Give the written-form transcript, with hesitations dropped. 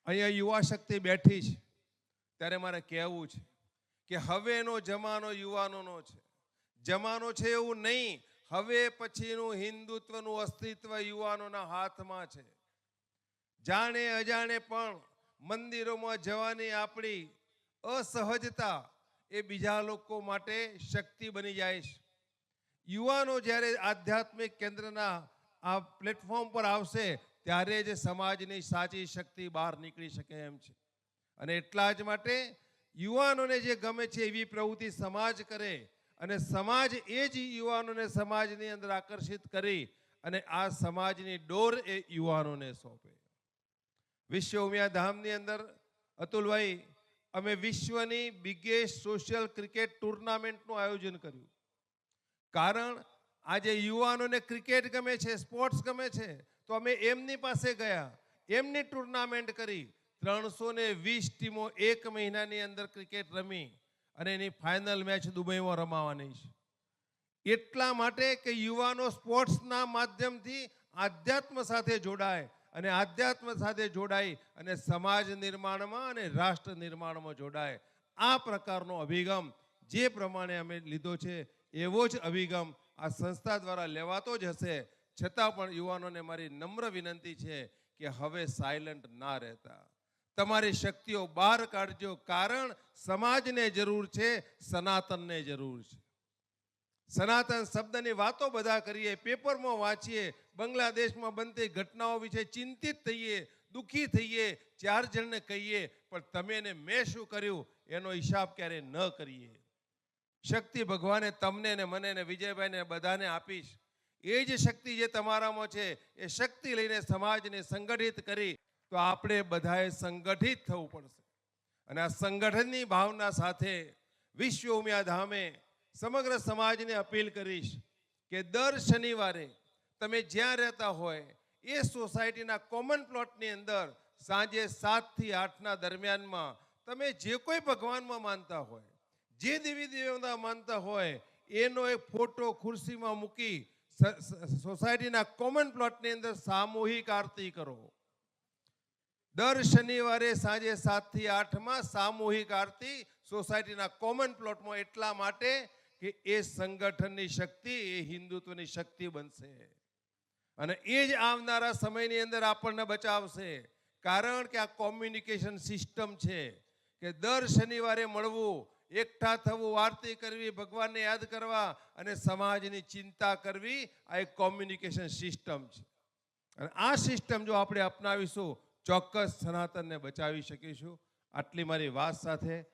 અહીંયા યુવા શક્તિ બેઠી છે ત્યારે મારે કહેવું છે કે હવેનો જમાનો યુવાનોનો છે. જમાનો છે એવું નહીં, હવે પછીનું હિન્દુત્વનું અસ્તિત્વ યુવાનોના હાથમાં છે. જાણે અજાણે પણ મંદિરોમાં જવાની આપણી અસહજતા એ બીજા લોકો માટે શક્તિ બની જાય છે. યુવાનો જ્યારે આધ્યાત્મિક કેન્દ્રના આ પ્લેટફોર્મ પર આવશે ત્યારે જ સમાજની સાચી શક્તિ બહાર નીકળી શકે એમ છે. અને એટલા જ માટે યુવાનોને જે ગમે છે એવી પ્રવૃત્તિ સમાજ કરે અને સમાજ એ જ યુવાનોને સમાજની અંદર આકર્ષિત કરી અને આ સમાજની ડોર એ યુવાનોને સોંપે. વિશ્વ ઉમિયા ધામની અંદર અતુલભાઈ અમે વિશ્વની બિગેસ્ટ સોશિયલ ક્રિકેટ ટુર્નામેન્ટનું આયોજન કર્યું. કારણ આજે યુવાનોને ક્રિકેટ ગમે છે, સ્પોર્ટ્સ ગમે છે, તો અમે એમની પાસે ગયા, એમની ટુર્નામેન્ટ કરી. 320 ટીમો એક મહિનાની અંદર ક્રિકેટ રમી અને એની ફાઇનલ મેચ દુબઈમાં રમાવાની છે. એટલા માટે કે યુવાનો સ્પોર્ટ્સના માધ્યમથી આધ્યાત્મ સાથે જોડાય અને આધ્યાત્મ સાથે જોડાઈ અને સમાજ નિર્માણમાં અને રાષ્ટ્ર નિર્માણમાં જોડાય. આ પ્રકારનો અભિગમ જે પ્રમાણે અમે લીધો છે એવો જ અભિગમ આ સંસ્થા દ્વારા લેવાતો જ હશે. છતાં પણ યુવાનોને મારી નમ્ર વિનંતી છે કે હવે સાયલન્ટ ના રહેતા, તમારી શક્તિઓ બહાર કાઢજો. કારણ સમાજને જરૂર છે, સનાતનને જરૂર છે. સનાતન શબ્દની વાતો બધા કરીએ, પેપરમાં વાંચીએ, બાંગ્લાદેશમાં બનતી ઘટનાઓ વિશે ચિંતિત થઈએ, દુઃખી થઈએ, 4 જણને કહીએ, પણ તમે ને મેં શું કર્યું એનો હિસાબ ક્યારે ન કરીએ. શક્તિ ભગવાને તમને ને મને ને વિજયભાઈને બધાને આપીશ. એ જ શક્તિ જે તમારામાં છે એ શક્તિ લઈને સમાજને સંગઠિત કરી તો આપણે બધાએ સંગઠિત થવું પડશે. અને આ સંગઠનની ભાવના સાથે વિશ્વ ઉમિયા ધામે સમગ્ર સમાજને અપીલ કરીશ કે દર શનિવારે તમે જ્યાં રહેતા હોય એ સોસાયટીના કોમન પ્લોટની અંદર સાંજે 7 થી 8ના દરમિયાનમાં તમે જે કોઈ ભગવાનમાં માનતા હોય, જે દેવી દેવતા માનતા હોય, એનો એક ફોટો ખુરશીમાં મૂકી સોસાયટીના કોમન પ્લોટની અંદર સામૂહિક આરતી કરો. દર શનિવારે સાંજે 7 થી 8માં સામૂહિક આરતી સોસાયટીના કોમન પ્લોટમાં. એટલા માટે કે એ સંગઠનની શક્તિ એ હિન્દુત્વની શક્તિ બનશે અને એ જ આવનારા સમયની અંદર આપણને બચાવશે. કારણ કે આ કોમ્યુનિકેશન સિસ્ટમ છે કે દર શનિવારે મળવું, એકઠા થવું, આરતી કરવી, ભગવાનને યાદ કરવા અને સમાજની ચિંતા કરવી, આ એક કોમ્યુનિકેશન સિસ્ટમ છે. અને આ સિસ્ટમ જો આપણે અપનાવીશું ચોક્કસ સનાતનને બચાવી શકીશું. આટલી મારી વાત સાથે